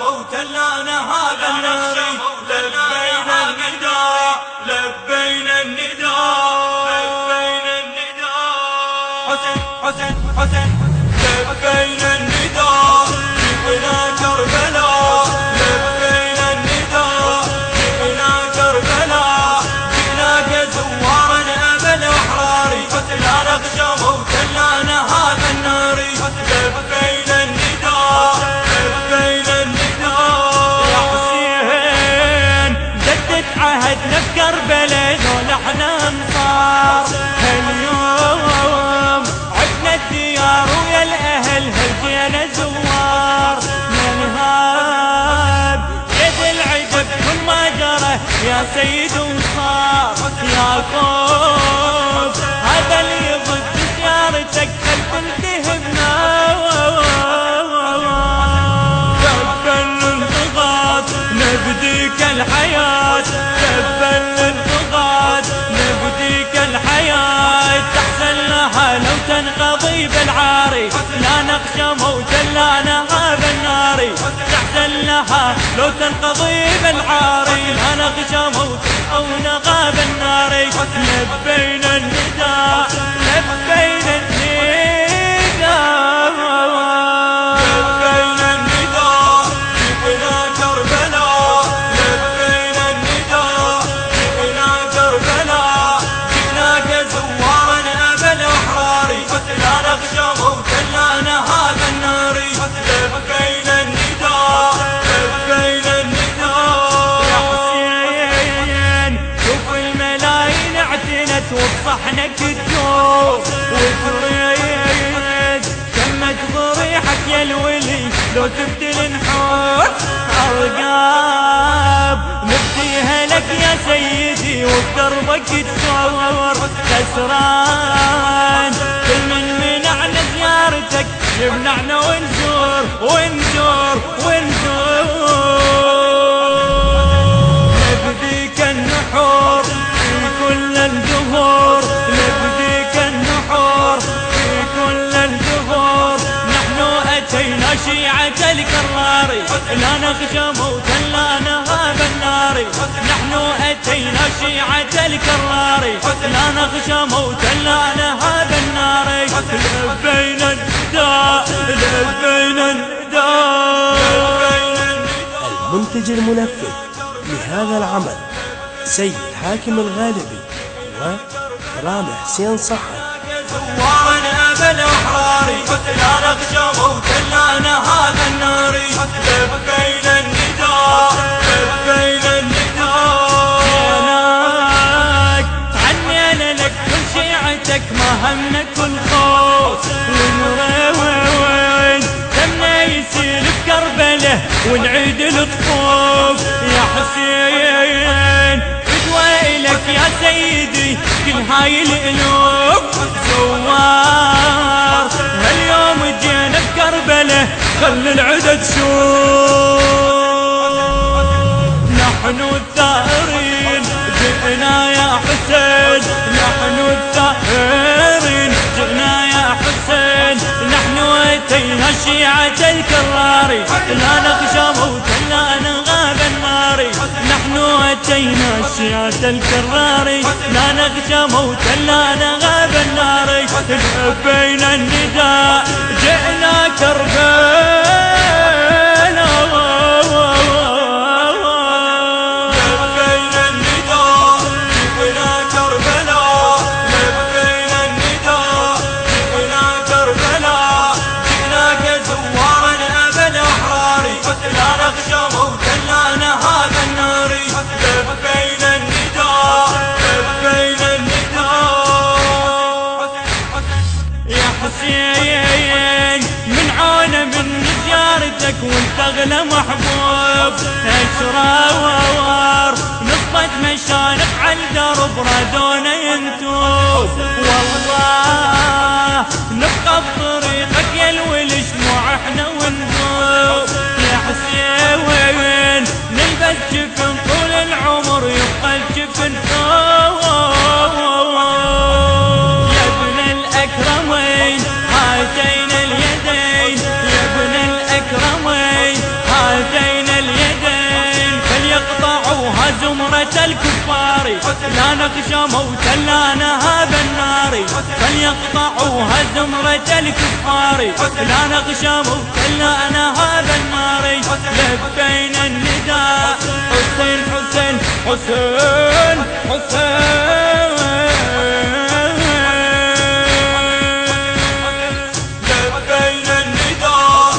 وتلانا هذا الناري. لبينا النداء لبينا النداء لبينا النداء. حسين حسين حسين لبينا النداء جئنا كربلاء. لبينا النداء جئنا كربلاء. جئنا كزوارا أبا الأحرار. لا نخشى موتا لا هذا النار. لبينا النداء لبينا النداء. يا حسين جدد عهدنا بكربلاء ذول احنا انصار. هاليوم عدنا الديار ويا الاهل هلجينا زوار. ننهاب يد العجب كل ما جرى يا سيد وصار. يا خوف هذا اللي ضد زيارتك خلف انتهبنا. كفى الانتقاد نبديك الحياة. كفى الانتقاد نبديك الحياة. تحزن لها لو تنقضي بالعاري. لا نخشى موتا لا نهاب النار. تحزن لها لو تنقضي بالعاري. لا نخشى موتا أو نغاب النار. لبينا النداء لبينا النداء لبينا النداء جئنا كربلاء. لبينا النداء جئنا كربلاء. جئنا كزوارا أبا الأحرار. لا نخشى موتا لا نهاب النار. لبينا النداء لبينا النداء. يا حسين شوف الملايين اعتنت وبصحنك الدور. وتريد كمت ضريحك يا الولي لو تبدل نحور. أرقاب نبديها لك يا سيدي وبدربك تسور. خسران كل من منعنا زيارتك يمنعنا ونزور ونزور ونزور. نبديك النحور في كل الدهور. نبديك النحور في كل الدهور. نحن أتينا شيعة الكرار. لا نخشى موتا لا نهاب النار. نحن أتينا شيعة الكرار. لا نخشى موتا لا نهاب النار. لبينا النداء لبينا النداء. المنتج المنفذ لهذا العمل سيد حاكم الغالبي ورامي حسين صحن. زوارا أبا الأحرار. لا نخشى موتا لا نهاب النار. لبينا النداء لبينا النداء. عنينا لك كل شيعتك ما همنا كل خوف. ونروين دمنا يسيل بكربله ونعيد الطفوف. يا حسين فدوى إلك يا سيدي كل هاي القلوب. زوار هاليوم جينا بكربله خل العدا تشوف. نحن الثائرين جئنا يا حسين. نحن الثائرين جئنا يا حسين. نحن أتينا شيعة الكرار. لا نخشى موتا لا نغاب النار. نحن أتينا شيعة الكرار. لا نخشى موتا لا نغاب النار. لبينا النداء جئنا كربلاء. لبينا النداء جئنا كربلاء. لبينا النداء جئنا كربلاء. جئنا كزوارا أبا الأحرار. لا نخشى موتا لا نهاب النار. لبينا النداء لبينا النداء. يا حسين من عونه من زيارتك وانت اغلى محبوب. اشراوار نصبت مشانق على الدرب رادونا ينتوب. والله نبقى بطريقك يا الولي شموع احنا ونذوب. يا حسين نلبس جفن طول العمر يبقى الجفن فوق. يا ابن الأكرمين هاتين اليدين. يا ابن الأكرمين هاتين زمرة الكفار، لا نخشى موتا لا نهاب النار، فليقطعوها زمرة الكفار، لا نخشى موتا لا نهاب النار. لبينا النداء حسين حسين حسين حسين، لبينا النداء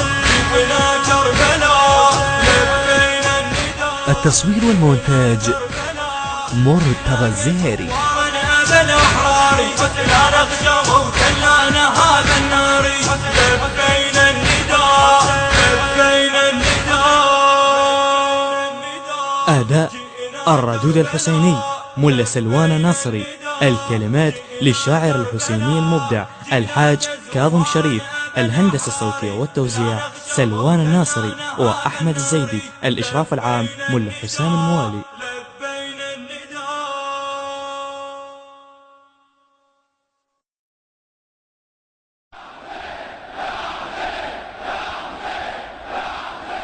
جبنا كربلاء، لبينا النداء. التصوير والمونتاج مرتضى الزهيري. لا نخشى موتا لا نهاب النار، لبينا النداء لبينا النداء. أداء الردود الحسيني ملا سلوان الناصري، الكلمات للشاعر الحسيني المبدع الحاج كاظم شريف، الهندسة الصوتية والتوزيع سلوان الناصري وأحمد الزيدي، الإشراف العام ملا حسام الموالي.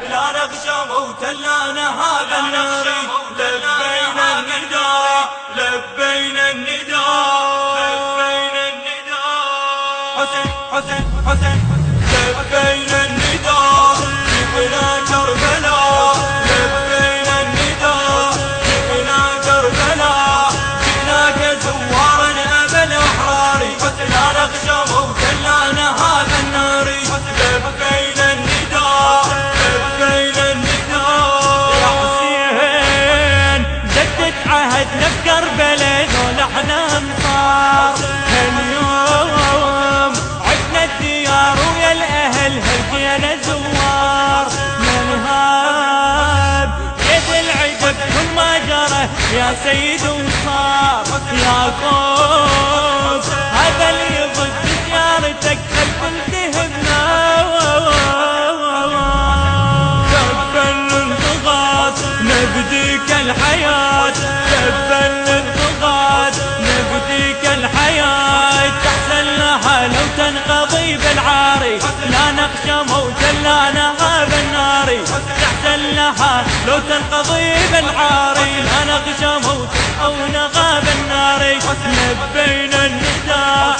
لا نخشى موتا لا نهاب النار، لبينا النداء لبينا النداء لبينا النداء. حسين حسين حسين لبينا النداء جبنا كربلاء، لبينا النداء جبنا كربلاء، جئناك زوارا أبا الأحرار، لا نخشى موتا لا نهاب النار، لبينا النداء لبينا النداء. يا حسين جدد عهدنا بكربلاء ذول احنا انصار، هاليوم عدنا الديار ويا الاهل هلقينا زوار، منهاب يد العجب كل ما جرى يا سيد وصار، يا قوم هذا اللي ضد زيارتك خلف التهمنا، نبديك الحياة لبى الانضغاط، نبديك الحياة تحسن لها لو تنقضي بالعاري، لا نخشى موتا لا نهاب النار، تحسن لها لو تنقضي بالعاري، لا نخشى موتا أو نغاب النار. لبينا النداء